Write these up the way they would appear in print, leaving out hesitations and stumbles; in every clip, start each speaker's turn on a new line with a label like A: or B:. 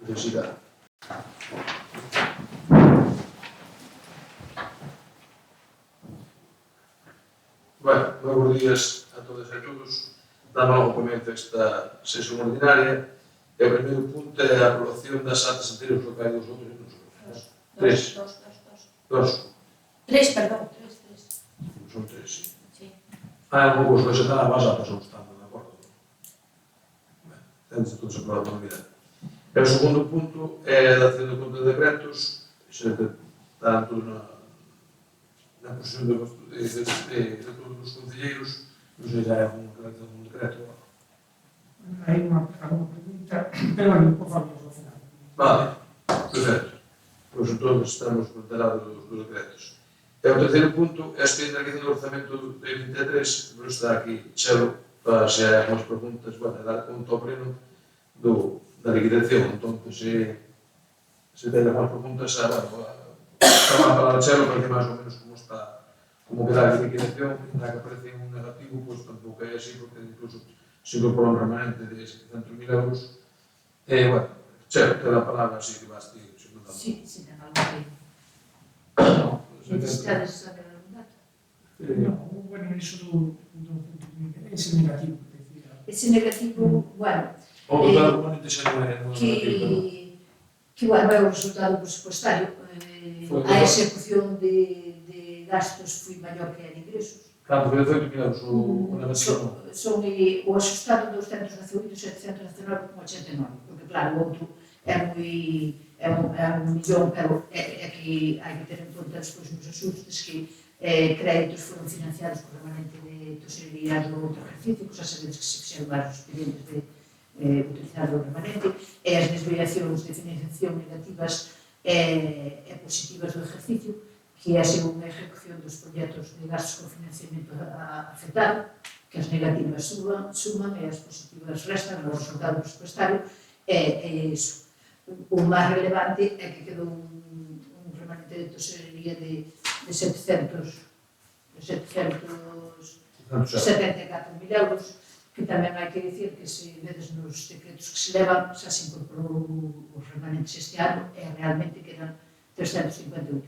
A: necesidade. Bueno, buenos días a todas e a todos. Damos logo comienzo esta sesión ordinaria. E o primeiro punto é a aprobación das actas anteriores do que hai dos outros e dos tres. Dos.
B: Tres, perdón.
A: Son tres,
B: Sí.
A: non vos presentar a base, pasou estando, de acordo? Tendes todos aprobado a unidade. E o segundo punto é a dación de conta de decretos, tanto na posición de todos os concelleiros, non sei se hai algún decreto.
C: Hai alguna pregunta, pero bueno, por favor, ao final.
A: Vale, perfecto. Pois entón estamos preparados dos decretos. E o terceiro punto é a explicación do orzamento de 23, pero está aquí Chelo para se hai algumas preguntas, bueno, dar conta ao pleno da liquidación. Entón, se ten algumas preguntas, a falar Chelo para que máis ou menos como queda a liquidación, na que aparece un negativo, pois tampouco é así, porque incluso se incorpora un remanente de 700.000 euros. E, bueno, Chelo, te dá a palabra, así que vas ti, se non dá.
B: Sí, ten algo que... Necesitades saber algún dato?
C: No, bueno, iso do ese negativo que decía.
B: Ese negativo, bueno,
A: O total componente xa non é negativo.
B: que bueno, é o resultado presupuestario. A execución de gastos foi maior que a de ingresos.
A: Canto foi 18.000 euros o negativo?
B: Son o axustado 218.719,89, porque claro, o outro é un millón, pero é que hai que ter en conta despois nos axustes que créditos foron financiados por remanente de tesorería do outro ejercicio, que xa sabedes que se fixeron vários expedientes de utilizar o remanente, e as desviacións de financiación negativas e positivas do ejercicio, que é según a ejecución dos proxectos de gastos con financiamento afectado, que as negativas suman e as positivas restan no resultado presupuestario, e iso. O máis relevante é que quedou un remanente de tesorería de 774.000 euros, que tamén hai que dicir que se vedes nos decretos que se levan, xa se incorporou os remanentes este ano e realmente quedan 358.000.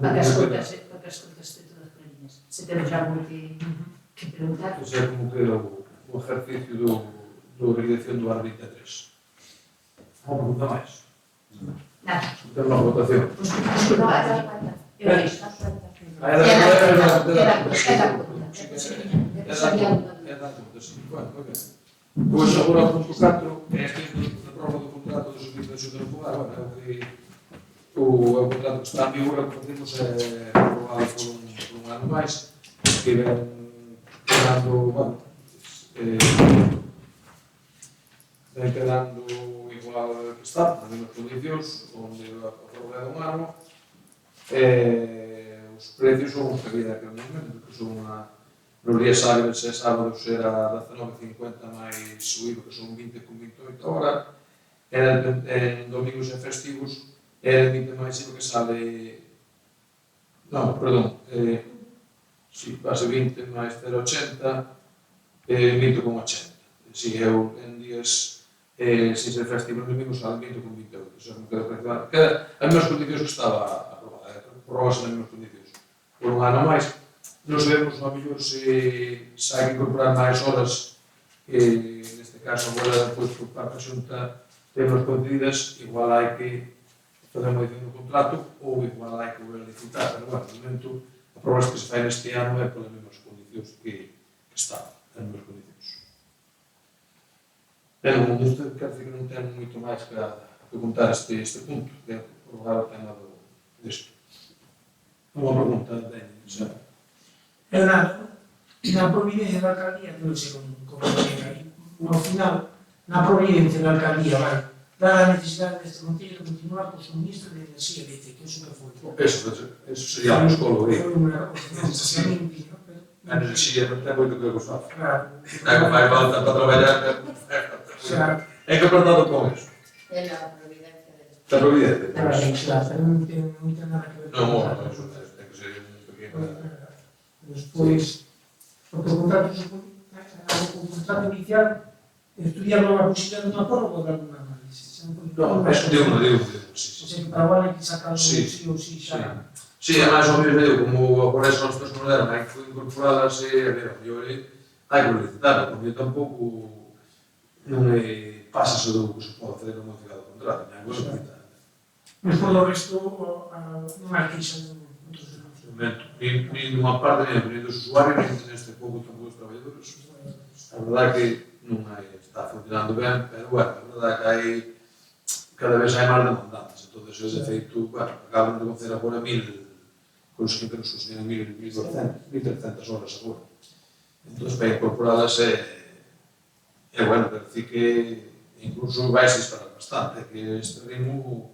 B: Para que as contas de todas clariñas. Se tedes algo que preguntar.
A: Pois é como que o ejercicio do liquidación do ano 23. Uma pergunta máis?
B: Nada.
A: Temos unha votación.
B: Pois que non hai. Eu vejo.
A: É da Pois agora o punto 4 é este da prova do contrato do servicio de ajuda no fogar. O contrato que está en vigor, o que facemos é prorrogado por un ano máis, que ven quedando, igual que está, nas mesmas condicións, onde a prorroga é un ano. Os precios son os que había naquele momento, que son nos días hábiles e sábados era 19,50 máis o IVA, que son 20,28 ahora, en domingos e festivos era 20 máis IVA que sale... Non, perdón, si, base 20 máis 0,80, 20,80. Si, eu en días sin ser festivos domingos sale 20,28. Xa como queda as mesmas condicións que estaba aprobada, prorrogase nas mesmas condicións. Por un ano máis, non sabemos a mellor se hai que incorporar máis horas, neste caso agora, depois por parte da Xunta temos concedidas, igual hai que fazer unha edición do contrato ou igual hai que volver a licitar, pero bueno, no momento a prova que se fai neste ano é polas mesmas condicións que estaban, as mesmas condicións. Pero isto quer dizer que non ten moito máis que contar este punto, que é prorrogar o tema disto. Unha pregunta, Dani, xa.
C: Eu na providencia da alcaldía, non sei como chega aí, ao final, na providencia da alcaldía, vai, dar a necesidade deste concello de continuar co suministro de enerxía eléctrica, que iso que foi.
A: Eso sería a escola,
C: foi unha cousa, non se limpi, non?
A: A enerxía non ten moito que gostar.
C: Claro.
A: É que fai falta para traballar, é que apertado con eso.
B: É a providencia de...
A: Está providente.
C: Claro, non ten nada que ver
A: Non, eso ten que ser un pequeno...
C: Despois, porque o contrato inicial estudiando a posibilidad dunha prórroga ou de alguna análise.
A: Non, é de unha, sí.
C: O sea, que para o ano hai que sacar
A: Sí.
C: sí ou sí xa.
A: Sí, además, o mesmo, como agora as contas modernas hai que incorporadas, a ver, eu hai que licitar, porque eu tampouco non me pasas do que se pode fazer no modificado do contrato, hai que licitar.
C: Mas por lo resto, non hai queixa en outros denuncios.
A: Nin nunha parte, nin dos usuarios, nin neste pouco tampouco dos traballadores. A verdade que non hai, está funcionando ben, pero, bueno, a verdade que hai, cada vez hai máis demandantes, entón, ese efeito, bueno, acaban de conocer agora 1000, con os que nos consideran 1.300 horas agora. Entón, para incorporadas bueno, quer decir que incluso vai se disparar bastante, que este ritmo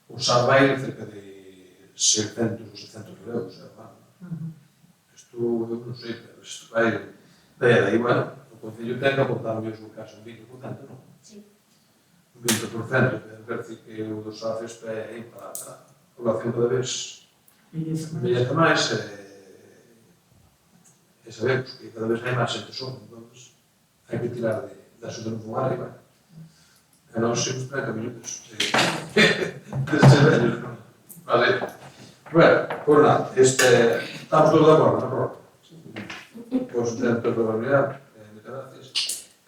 A: o SAR vai cerca de 600 ou 700 mil euros, isto, eu non sei, pero isto vai, daí, bueno, o Concello ten que aportar o mesmo caso, un 20%, non?
B: Sí.
A: Un 20%, quer decir que o dos SAFES é para a población cada vez envellece máis, e sabemos que cada vez hai máis xente só, entón, hai que tirar da xuta no fogar e vai. E nós sempre 30 minutos de ser velhos, non? Vale. Bueno, por nada, estamos todos de acordo, na prova. Pois dentro da probabilidade, moitas gracias.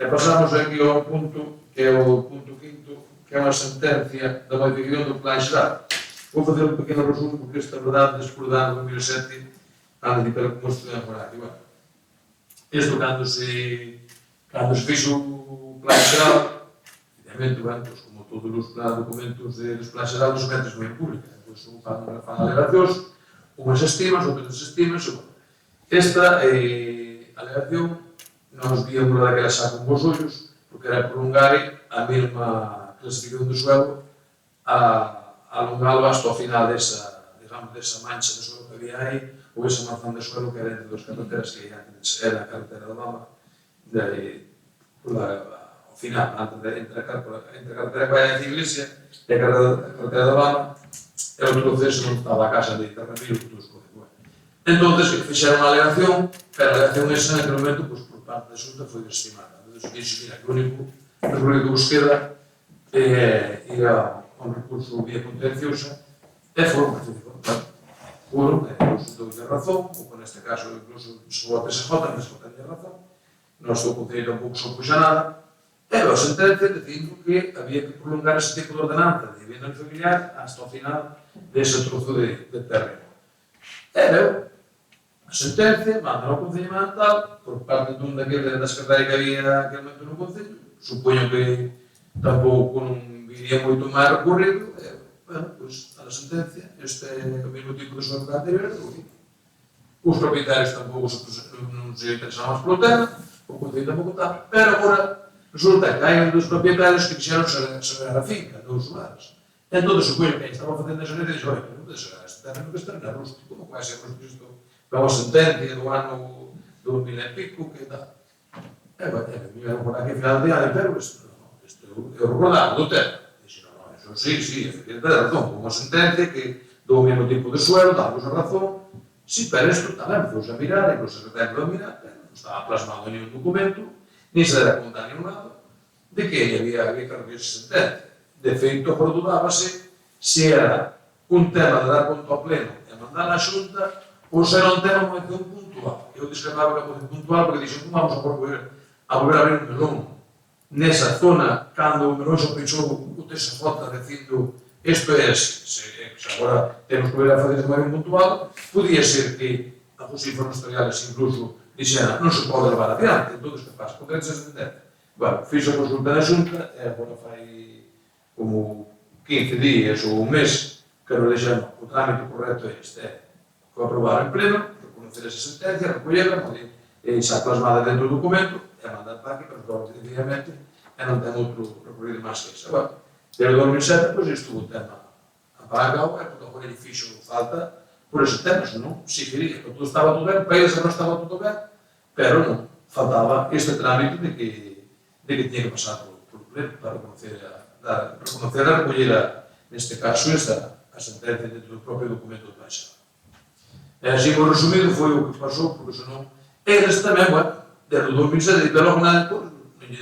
A: E pasamos aquí ao punto, que é o punto quinto, que é unha sentencia da modificación do plan xeral. Vou fazer un pequeno resumo, porque esta verdade, despois do ano 2007, anda de pelo como estudiante por aquí. Bueno, isto cando se fixo o plan xeral, evidentemente, bueno, pues, como todos os documentos dos plan xeral, os metes moi en pública. Pois, fan alegacións, unhas estimas, outras desestimas, e, bueno, esta alegación nos víamos daquela xa con vos ollos, porque era prolongar a mesma clasificación do suelo alongado hasta o final desa, digamos, desa mancha de suelo que había aí, ou esa manzón de suelo que era entre dos carreteras que antes era a carretera da Lama, ao final, entre a carretera que vai a Iglesia e a carretera da Lama, e o proceso non estaba a casa de Terramiro, que todos conocen. Entón, fixeron a alegación, pero a alegación esa, naquele momento, por parte da Xunta, foi desestimada. Entón, dixo, mira, que o único recorrido que vos queda é ir a un recurso vía contenciosa e foron participados. Foron, os dous de razón, ou neste caso, incluso, chegou a PSJ, mas non tenía razón. Nós o Concello tampouco se opuxa nada. E a sentencia dicindo que había que prolongar ese tipo de ordenanza de vivienda familiar hasta o final dese trozo de terreno. E veo, a sentencia, manda ao Concello Mandatal, por parte dun das carreiras que había aquel momento no Concello, supoño que tampouco non viría moito máis recorrido, e, bueno, pois, a sentencia, este é o mesmo tipo de suelo que anterior, os propietarios tampouco non se interesaban máis polo tema, o Concello tampouco está, pero agora resulta que hai un dos propietarios que quixeron sacar a finca, dous solares. Entón, supoño que estaba facendo esa lei e dixo, non pode sacar este terreno que está en rústico, como vai ser rústico? Vai unha sentencia do ano 2000 e pico, que tal. E, bueno, me iban por aquí a final de ano, pero isto eu recordaba do tema. Dixo, non, eso sí, efectivamente, ten razón, con unha sentencia que do mesmo tipo de suelo, damos a razón, sí, pero isto tamén foi a mirar, e o secretario a mirar, pero non estaba plasmado en ningún documento, ni se dera conta ni un lado, de que había que reunir esa sentencia. De feito, acordábase se era un tema de dar conta ao pleno e mandar a Xunta, ou se era un tema de moción puntual. Eu discrepaba que a moción puntual, porque dixen, como vamos a volver a abrir un melón nesa zona, cando o melón se peixou o TSJ dicindo isto é así, se agora temos que volver a fazer esa moción puntual, podía ser que a justicia notariales incluso dixera, non se pode levar adiante, entón, que pasa? Con esa sentencia. Bueno, fiz a consulta da Xunta, e agora fai como 15 días ou un mes que nos deixan o trámite correcto é este, foi aprobar en pleno, reconocer esa sentencia, recollerla, e xa plasmada dentro do documento, e mandar para aquí, pero definitivamente, e non ten outro recorrido máis que esa. Bueno, desde 2007, pois, estuvo o tema apagado, e porque agora ele fixo falta por ese tema, senón, si quería, que todo estaba todo ben, o país non estaba todo ben, pero non, faltaba este trámite de que tiña que pasar por pleno para reconocer a recoller, neste caso, a sentencia dentro do propio documento do plan xeral. E así, por resumido, foi o que pasou, porque senón, eles tamén, bueno, desde o 2007, e logo nada, non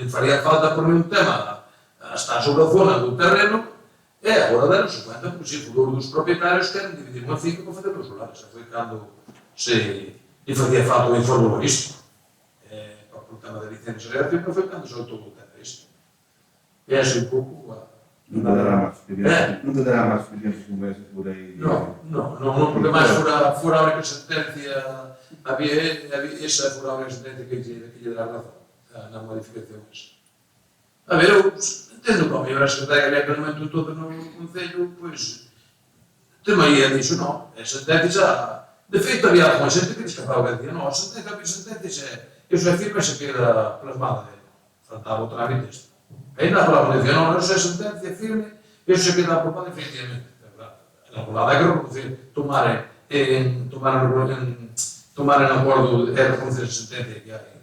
A: faría falta por un tema hasta sobre a zona do terreno e agora deronse cuenta porque se futuro dos propietarios queren dividir unha finca para facer os solares. Foi cando se facía falta o informe urbanístico para o tema de licencias de reacción, pero foi cando se soltou o tema isto. E é así un pouco
D: non te dará máis experiencias como ese por aí.
A: Non, porque máis fora a única sentencia, esa fora a única sentencia que lle dará razón na modificación esa. A ver, eu entendo como a secretaria que había momento todo no Concello, pois, temaría diso, non, a sentencia xa, de feito había alguma xente que descapaba que dicía, non, a sentencia eso é firme e se queda plasmada, faltaba o trámite isto. Aí na palabra dicía, non, eso é sentencia firme, eso se queda aprobado definitivamente. Na palabra é que reconocer, tomar en acordo e reconocer a sentencia que hai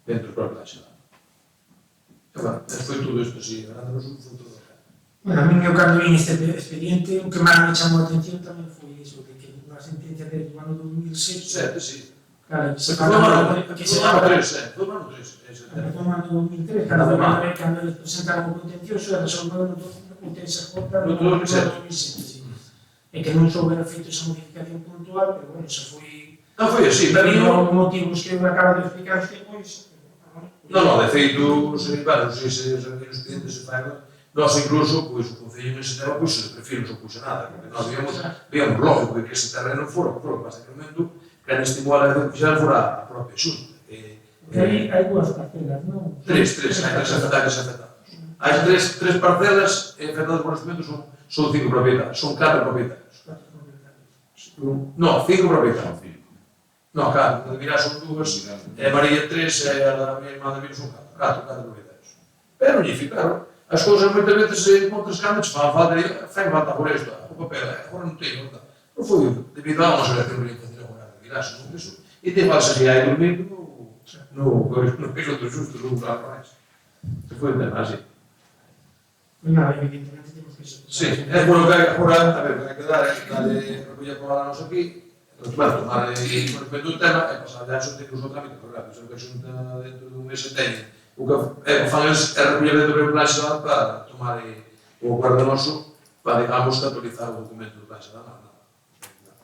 A: dentro do propio da xerada. E, bueno, foi todo isto así, grande resumo, foi todo.
C: Bueno, a mí, eu cando vi este expediente, o que máis me chamou a atención tamén foi iso, de que unha sentencia do ano 2007,
A: Sí.
C: claro,
A: Foi o ano 3, foi o ano 3.
C: Foi o ano 2003, cando eles presentaron o contencioso, era só o ano do TSJ no 2007, sí. E que non soubera feito esa modificación puntual, pero bueno, xa foi...
A: Non foi así, pero
C: Por motivos que eu acabo de explicar depois.
A: Non, de feito, claro, se os expedientes se fan, nós incluso, pois, o Concello nese tema, pois, prefiro non se puxe nada, porque nós víamos lógico de que ese terreno fora, bastante momento, que a estimular a fixar fora a propia xunta.
C: Porque aí hai dúas parcelas, non?
A: Hai tres afectados. Hai tres parcelas afectadas por este momento, son 5 propietarios, son 4 propietarios. Non, 5 propietarios. Non, 4, Mirá son 2, María 3 e a minha irmã David son 4 propietarios. Pero non lle ficaron. As cousas moitas veces se encontras cando se fan falta por isto, o papel, agora non teño, non foi debido a unha selección de orientación agora de Mirá, non iso. E te vas a guiar dormindo no piloto justo, non usar máis. Se foi un tema así.
C: Nada, evidentemente temos que ser.
A: Sí, é bueno que agora, a ver, hai que darlle recoller con a nos aquí, bueno, tomar conhecimento do tema e pasar a xunta incluso o trámite, porque claro, se o que a xunta dentro dun mes se teñe, o que fan é recoller dentro do plan xeral para tomar o acordo noso para, digamos, actualizar o documento do plan xeral,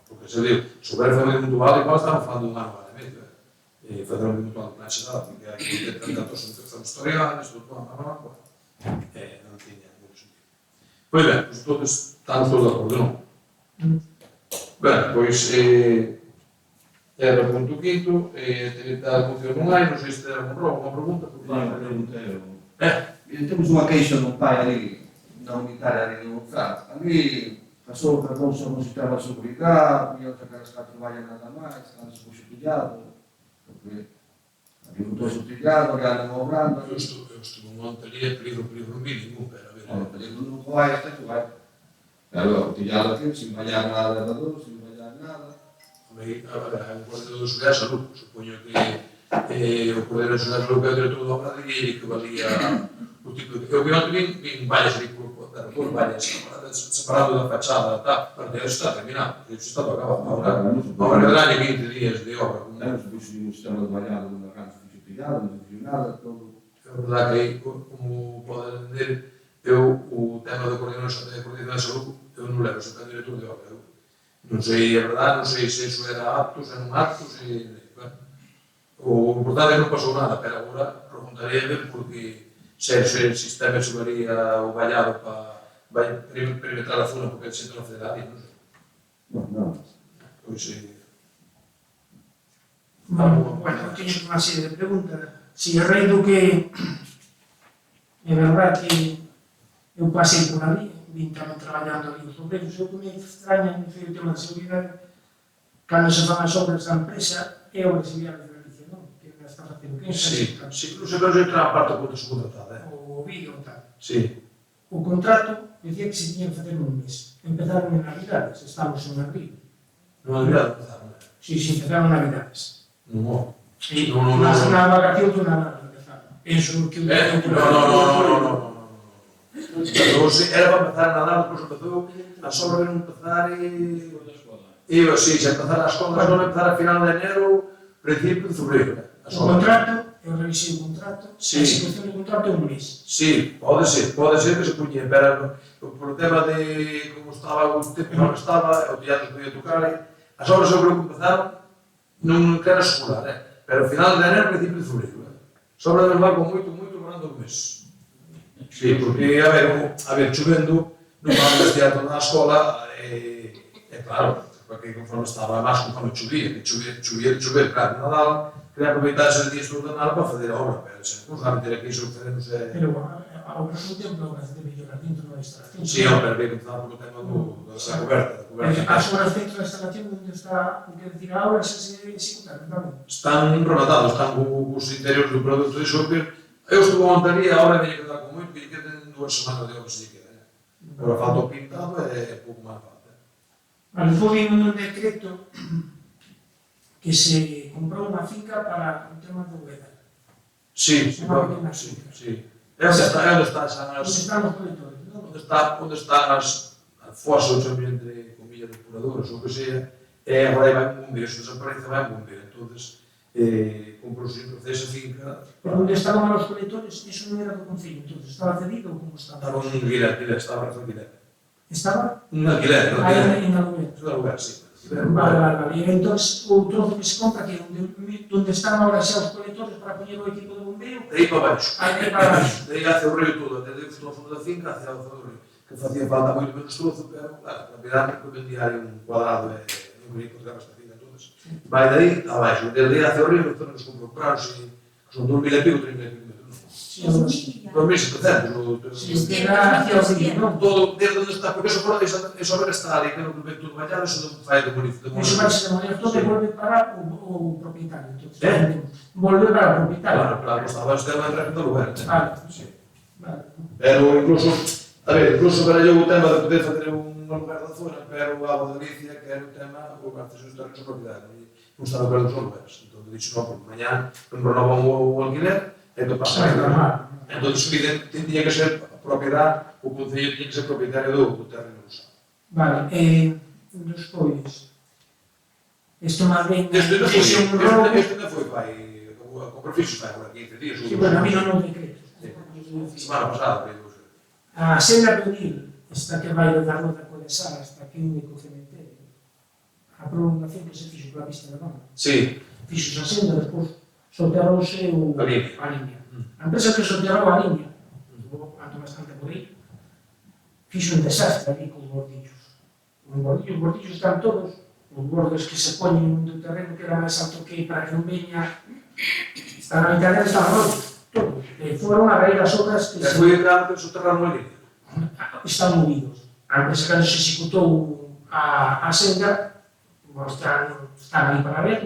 A: porque se diu, se houver família mutual, igual estamos falando dun ano e medio, e fazer un mutual do plan xeral, porque hai que ter datos en infección historiales, non tiña moito sentido. Pois ben, todos estamos todos de acordo, non? Ben, pois, era o punto quinto, a moción non hai, non sei se ten alguna pregunta.
D: Temos unha queixa dun pai ali, na unitaria ali no Frato. Ali pasou outra cousa no sistema de seguridade, e outra que as 4 vallas nada máis, cando se puxo pillado, porque ali botou-se o pillado, ali andan obrando.
A: Eu estuve un monte ali, peligro mínimo, pero a ver...
D: O peligro non vai hasta que vai. Claro, o pillado aquí, sin vallar nada de dor, sin vallar nada.
A: A ver, o Cordero do Seguridade Salud, supoño que o Cordero do Seguridade Salud que é o director da obra de que valía o tipo de... Eu vi ontem vin vallas ali por vallas, separado da fachada, pero eso está terminado, eso está acabado. Agora que dañe 20 días de obra.
D: Non se puxo un sistema de vallado, non se puxo pillado, non se puxo nada, todo.
A: É verdade que aí, como poden entender, o tema da coordinación de saúde, eu non levo, sou o director de obra. Non sei, é verdade, non sei se iso era apto, se non apto, o importante é que non pasou nada, pero agora preguntaría ben porque se o sistema se varía o vallado para perimetrar a zona porque é de centro federal, non sei.
D: Non.
A: Pois,
C: Bueno, teño unha serie de preguntas. Si o rei do que é verdade que eu pasei por ali, vim tamén traballando ali os obreiros, o que me extraña no tema de seguridade, cando se fan as obras da empresa, é o auxiliar de Galicia, non? Que me está facendo que
A: sí, incluso pero eu trago parte con subcontratada,
C: o vídeo e tal.
A: Sí.
C: O contrato decía que se tiñan que facer un mes. Empezaron en Navidades, estamos en abril.
A: Non Navidades empezaron,
C: Sí, empezaron en Navidades.
A: Non.
C: Na vacación do Nadal empezaron. Penso que...
A: Non. Era para empezar a Nadal, depois empezou, as obras iban empezar se empezar as escolas, van empezar a final de enero, principio de febrero.
C: O contrato é eu revisei o contrato,
A: Sí.
C: a execución do contrato é un mes.
A: Sí, pode ser que se puñe, pero por o tema de como estaba o tempo non estaba, o teatro podía tocar, as obras eu creo que empezaron, non quero asegurar, pero ao final de enero, principio de febrero. Sobra de levar con moito ganando un mes. Sí, porque, a ver, chovendo, non vamos a teatro na escola, claro, porque conforme estaba máis conforme chovía, claro, Nadal, quería aproveitar esos días do Nadal para fazer a obra, pero se non sabe ter aquí iso que facemos
C: Pero a obra non ten obras de mellorar dentro da instalación.
A: Sí, pero que comenzaba polo tema da coberta.
C: As obras dentro da instalación onde está, o que decir, a obra se executaron tamén.
A: Están rematados, están os interiores do produto de Xóquer. Eu estuve a montaría, a obra me lle quedar con moito, que lle queden 2 semanas de obra se lle queda. Pero falta o pintado e pouco máis falta.
C: Vale, foi un decreto que se comprou unha finca para o tema do vedar.
A: Sí,
C: Sí.
A: É onde está
C: Onde están os coletores, non?
A: onde están as fosas entre comillas depuradoras ou que sea, e agora vai un bombeiro, se desaparece vai un bombeiro. Entonces, comprouse esa finca.
C: Pero onde estaban os coletores, iso non era do Concello, entonces estaba cedido ou como estaba?
A: Estaba un alquiler, estaba en alquiler.
C: Estaba?
A: Un alquiler, non?
C: En aluguer.
A: En alquiler, sí.
C: Vale. E entón, o trozo que se compra, que onde están ahora xa os coletores para poñer o equipo de bombeo,
A: De aí para baixo.
C: aí para baixo.
A: De aí hacia o río todo, desde o trozo da finca hacia o río. Que facía falta moito menos trozo, pero, claro, na verdade, que vendía aí un cuadrado e non quería encontrar esta finca entonces. Vai de aí a baixo, desde aí hacia o río, entón nos comprou prados e son 2.000 e pico, 3.000 e pico metros.
C: Sí, algo así.
A: 2.700.
C: Sí, era hacia o río, non?
A: Todo, desde onde está, porque eso ver está ali, que non ven todo vallado, eso non fai de municipio.
C: Eso vai ser de maneira todo e volve para o propietario. Entonces, volve para o propietario.
A: Claro, estaba este en régimen do lugar.
C: Vale.
A: Sí.
C: Vale.
A: Pero incluso, a ver, incluso para eu o tema de poder fazer un lugar da zona, pero a Agua de Galicia, que era o tema, o acceso histórico a propiedade. Non estaba para os lugares. Entón, dixo, non, porque mañá renovan o alquiler, e que pasa. Entón, tiña que ser a propiedade, o Concello tiña que ser propietario do terreno usado.
C: Vale, despois, isto máis ben,
A: Este non
C: robo.
A: foi, vai, a compra fixo vai agora 15 días.
C: Sí, bueno, a mí non o decreto.
A: Semana pasada, pero...
C: A senda penil, esta que vai da Roda Colesar hasta aquí único cementerio, a prolongación que se fixo pola pista de Roma,
A: Sí.
C: fixo a senda, despois soterrouse
A: A línea.
C: a liña. A empresa que soterrou a liña, ando bastante por aí, fixo un desastre ali con os bordillos. Os bordillos están todos, os bordes que se poñen do terreno que era máis alto que para que non veña, están a mitad dele, estaban rotos, todos. Foron a raíz das obras que
A: E foi a soterrar unha línea.
C: están movidos. A empresa cando se executou a senda, están aí para ver.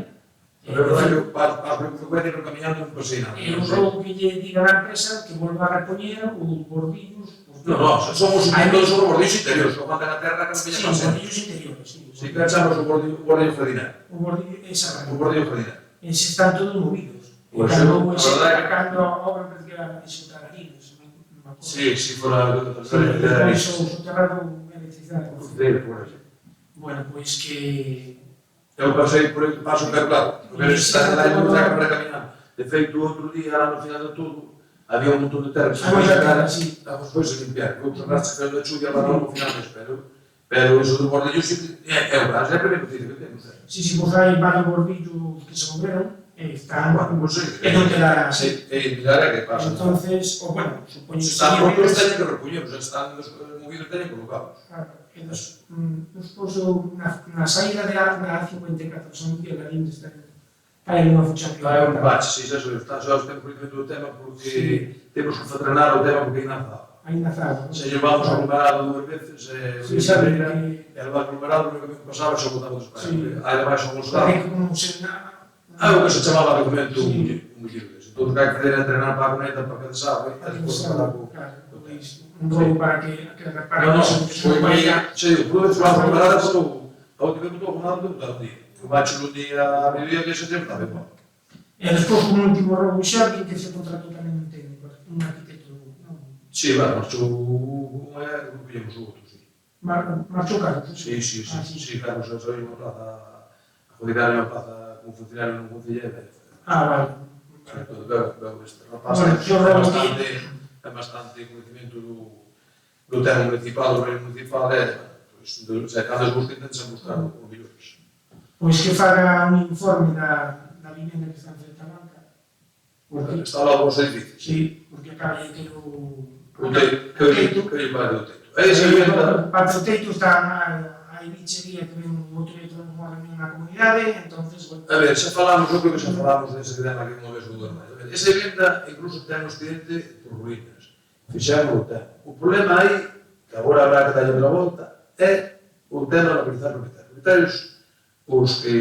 A: É verdade que para o frecuente ir caminhando non pasei nada.
C: E un roubo que lle diga a empresa que volva a repoñer os bordillos.
A: Non, somos todos os bordillos interiores, o manda na terra que non
C: Sí,
A: veña
C: os
A: pasar.
C: bordillos interiores, sí.
A: Si que echamos o bordillo jardinero.
C: O bordillo, esa
A: O bordillo jardinero.
C: Eses están todos movidos. E
A: Pois
C: cando
A: a verdade
C: cando a obra parece que era executar ali, non me acordo.
A: Sí, fora do
C: Despois
A: terreno.
C: o soterrado electricidade. Bueno, pois que
A: Eu pasei por aí, paso pero claro, porque está lá en outra cámara caminando. De feito, outro día, no final de todo, había un montón de terra que se foi sacar, foi se limpiar, foi a rasca de chuvia para no final mes, pero eso do bordillo é o brazo, é a primeira noticia que temos.
C: si pois hai varios bordillos que se moveron, están, e non quedará así.
A: E mirar que pasa.
C: Entonces, o bueno, supoño que
A: Están rotos, teñen que repoñerlos, están movidos, teñen que colocados.
C: Despois, na saída da 54, San Miguel, ali onde está, hai unha fucha que...
A: Hai un bache, si, xa os temos conhecimento do tema, porque temos que frenar o tema porque ainda nada.
C: Ainda está.
A: Se llevamos aglomerado 2 veces,
C: Sí, sabe
A: e
C: que...
A: el aglomerado, no que pasaba, xa botamos para
C: Sí.
A: aí debaixo uns
C: Sabe
A: lados.
C: que como se...
A: Algo que se chamaba documento
C: Sí.
A: un mullido dese. Entón, que hai que fazer é entrenar para a cuneta, para que desagüe, e despois para o...
C: Un robo para que repare...
A: Non, foi que xe digo, por eso a aglomerada botou, a última botou aglomerado un día. O bacho no día a mediodía que se tempo está ben bom.
C: E despois, como último robo, xa vi que se contratou tamén un técnico, un arquitecto.
A: Sí, bueno, marchou un e collemos o outro, sí.
C: Marchou Carlos.
A: Sí, claro, xa foi unha plaza, a adjudicar unha plaza como funcionario non concelleiro.
C: Vale.
A: Entón, veo este rapaz
C: Bueno, yo veo
A: é bastante coñecemento do tema municipal, do reino municipal, pois, se cada vez busca, intenta buscar o millores.
C: Pois que faga un informe da vivenda que está en frente á banca. Porque,
A: Está ao lado dos edificios.
C: sí, porque acaba de ter o
A: Que lle vale o teito. É esa vivenda.
C: Para o teito está a bichería que ven outro día transformado en unha comunidade, entonces, bueno.
A: A ver, xa falamos, eu creo que xa falamos dese tema que unha vez o dorme. A ver, esa vivenda incluso ten os clientes por ruínas. Fixamos o tema. O problema aí, que agora habrá que darlle a volta, é o tema de localizar propietarios. Propietarios, os que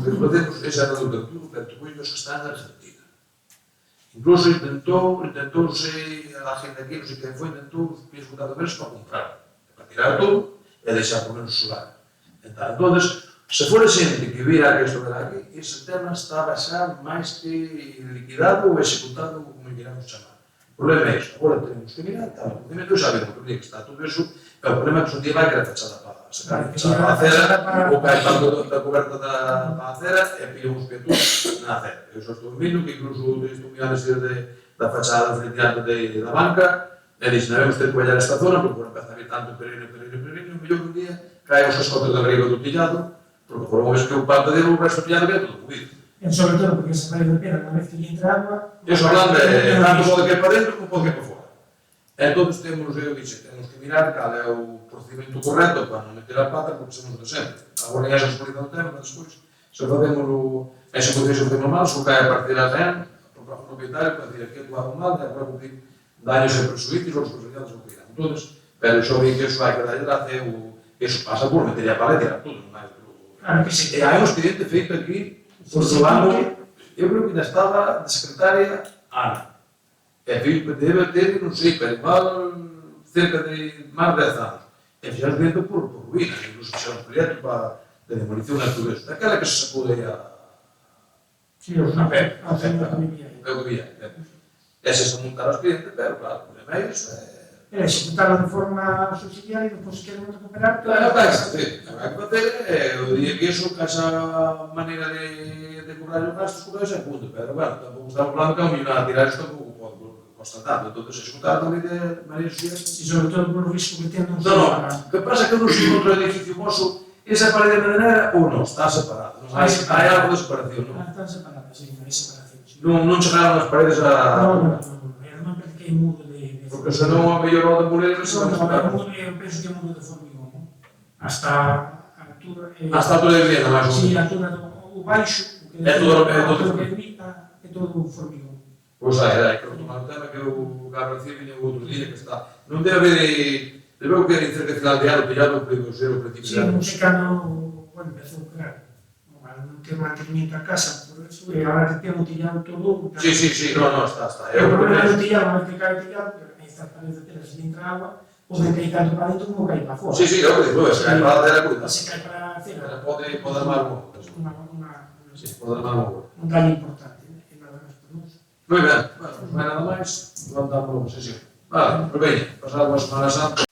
A: conocemos, ese era do Tudo, pero os que están na Argentina. Incluso intentouse a gente aquí, non sei quen foi, intentou escutar de verso para comprar, para tirar todo e deixar por menos solar. Entón, se fora xente que vira que isto era aquí, ese tema estaba xa máis que liquidado ou executado, como queramos chamar. O problema é iso, agora temos que mirar, o procedimento xa vemos que está todo eso, e o problema é que son día vai que era fachada para sacar a acera, o cae tanto da coberta da acera e pillamos petos na acera. Eu só estou vindo que incluso estou mirando da fachada frente da banca, e dixen, debemos ter que ollar esta zona, porque por empezar a ver tanto perino, o mellor un día cae os escotes da riba do tillado, porque por unha vez que o parte dele, o resto do tillado queda todo movido.
C: E sobre todo porque se vai de pena unha vez que lle entra agua.
A: Eso hablando tanto pode que para dentro como pode que para fora. Entón, temos, eu dixe, temos que mirar cal é o procedimento correcto para non meter a pata, porque somos de sempre. Agora ya se explica o tema, mas despois, se facemos o execución se facemos mal, se cae a partir da REN, o propietario, para decir que actuado mal, e agora cumprir daños e presuídos, os presuídos o cuidan. Entón, pero xo vi que iso hai que darlle gracia, iso pasa por meter a paleta e tirar todo, non hai.
C: Claro que sí.
A: E hai un expediente feito aquí, por Solano, eu creo que ainda estaba de secretaria Ana. E debe ter, non sei, pero igual cerca de máis de 10 anos. E fixeron dentro por ruínas, incluso fixeron un proxecto de demolición e todo eso. Daquela que se sacou de a...
C: Sí, os na pé, a cena que vivía aí.
A: É o que vía. E se montaron os clientes, pero claro, o problema é iso.
C: Era executaron de forma subsidiaria e depois queren recuperar.
A: Claro, vai facer. O que hai que facer é, o día que iso, que esa maneira de cobrar os gastos, cobrar ese punto. Pero, bueno, tampouco estamos falando que a un millón a tirar isto tampouco pode costar tanto. Entón, executar tamén de maneira subsidiaria.
C: E sobre todo por o risco que ten non
A: No, o que pasa é que non sei outro edificio mozo, esa parede medenera ou non, está separada. Non hai algo de separación, non?
C: Están separadas, sí, hai separación.
A: Non chegaron as paredes a...
C: Non, parece que hai mudo de...
A: Porque senón a mellor o de muller se
C: Non,
A: non separa.
C: eu penso que é mudo de formigón, non? Hasta a altura...
A: Hasta a altura de vivienda, máis ou
C: Sí,
A: menos.
C: a altura do baixo,
A: É todo
C: é todo formigón.
A: Pois hai que retomar o tema que o Gabriel Cid viña outro día que está... Non debe haber... Debe que ir cerca de final de ano, pillado o ser o principio
C: Sí,
A: de ano.
C: non sei cando, bueno, empezou, claro, non ter mantenimiento a casa, por eso, e agora que temos tillado todo...
A: Sí, no, está.
C: É o problema do tillado, non é que cae o tillado, porque estas paredes de tela, se entra agua, pode caer tanto para dentro como cae para fora.
A: Sí, é o que digo, se cae para a cera, cuida.
C: Se cae para a cera,
A: Pode armar un... Sí, pode armar un...
C: un daño importante, e nada máis por nós.
A: Moi ben, bueno, non hai nada máis, levantamos a sesión. Vale, pois veña, pasar boa Semana Santa.